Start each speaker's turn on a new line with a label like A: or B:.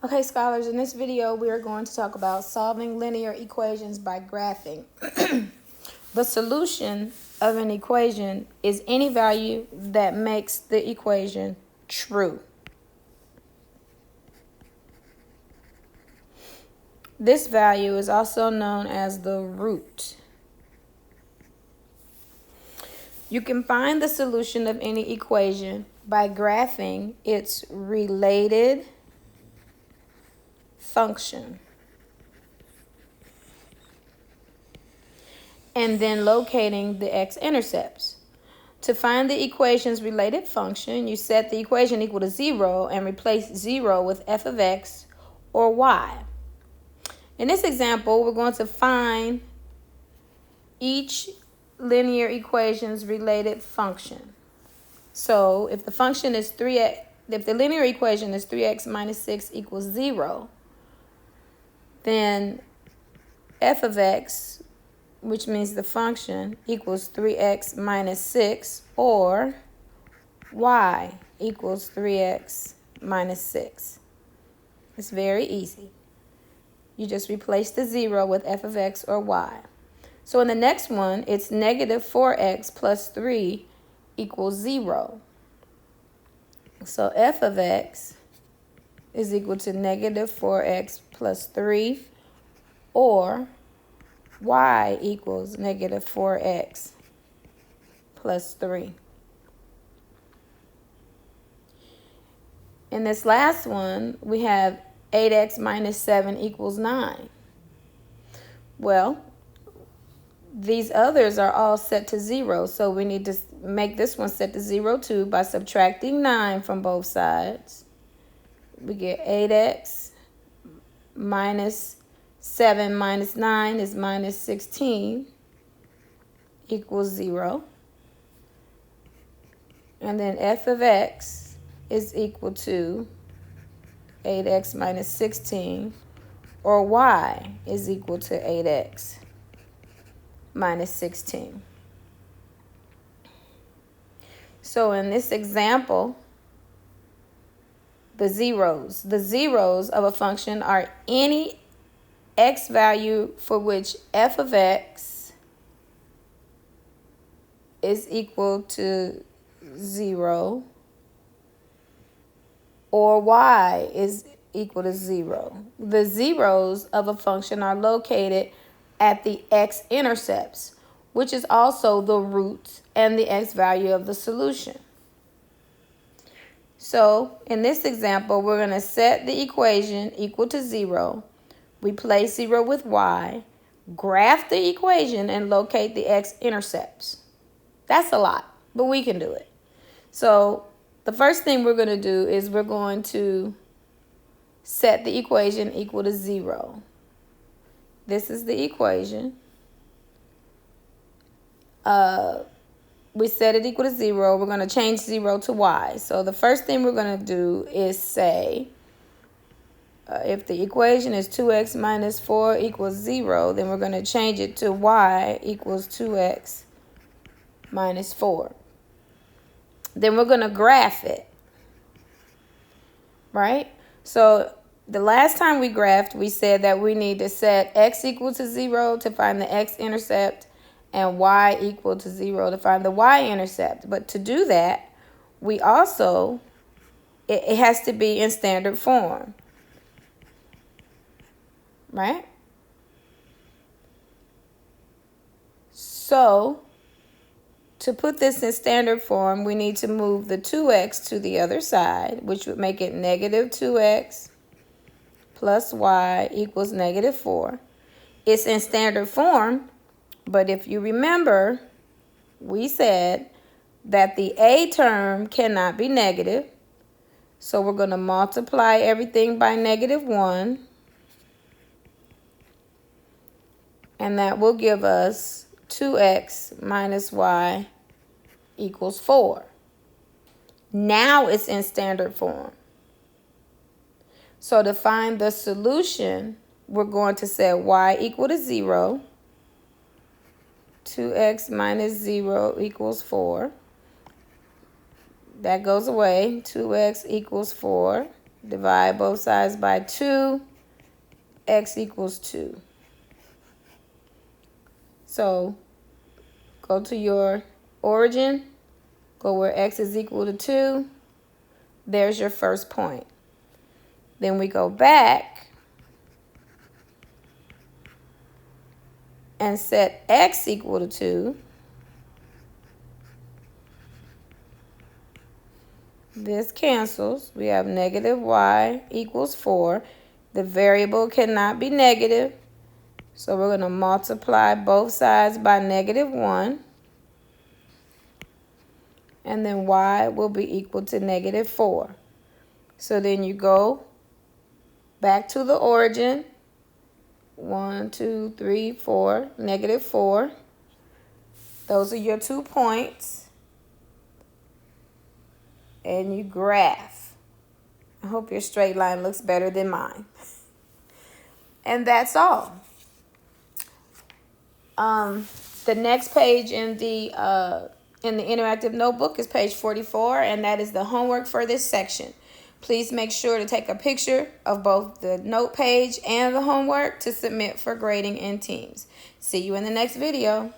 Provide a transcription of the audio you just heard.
A: Okay, scholars, in this video, we are going to talk about solving linear equations by graphing. The solution of an equation is any value that makes the equation true. This value is also known as the root. You can find the solution of any equation by graphing its related function and then locating the x-intercepts. To find the equation's related function, you set the equation equal to 0 and replace 0 with f of x or y. In this example, we're going to find each linear equation's related function. So if the function is 3x, if the linear equation is 3x minus 6 equals 0, then f of x, which means the function, equals 3x minus 6, or y equals 3x minus 6. It's very easy. You just replace the 0 with f of x or y. So in the next one, it's negative 4x plus 3 equals 0. So f of x is equal to negative 4x plus 3, or y equals negative 4x plus 3. In this last one, we have 8x minus 7 equals 9. Well, these others are all set to 0, so we need to make this one set to 0 too by subtracting 9 from both sides. We get 8x minus 7 minus 9 is minus 16 equals 0. And then f of x is equal to 8x minus 16, or y is equal to 8x minus 16. So in this example, the zeros of a function are any x value for which f of x is equal to 0 or y is equal to 0. The zeros of a function are located at the x-intercepts, which is also the root and the x value of the solution. So in this example, we're going to set the equation equal to 0, replace 0 with y, graph the equation, and locate the x-intercepts. That's a lot, but we can do it. So the first thing we're going to do is we're going to set the equation equal to 0. This is the equation. We set it equal to 0. We're going to change 0 to y. So the first thing we're going to do is say, if the equation is 2x minus 4 equals 0, then we're going to change it to y equals 2x minus 4. Then we're going to graph it, right? So the last time we graphed, we said that we need to set x equal to 0 to find the x-intercept and y equal to 0 to find the y-intercept. But to do that, we also, it has to be in standard form, right? So to put this in standard form, we need to move the 2x to the other side, which would make it negative 2x plus y equals negative 4. It's in standard form, but if you remember, we said that the a term cannot be negative. So we're going to multiply everything by negative 1. And that will give us 2x minus y equals 4. Now it's in standard form. So to find the solution, we're going to set y equal to 0. 2x minus 0 equals 4. That goes away. 2x equals 4. Divide both sides by 2. X equals 2. So go to your origin. Go where x is equal to 2. There's your first point. Then we go back and set x equal to 2. This cancels. We have negative y equals 4. The variable cannot be negative, so we're going to multiply both sides by negative 1. And then y will be equal to negative 4. So then you go back to the origin. 1, 2, 3, 4, negative 4. Those are your 2 points. And you graph. I hope your straight line looks better than mine. And that's all. The next page in the interactive notebook is page 44, and that is the homework for this section. Please make sure to take a picture of both the note page and the homework to submit for grading in teams. See you in the next video.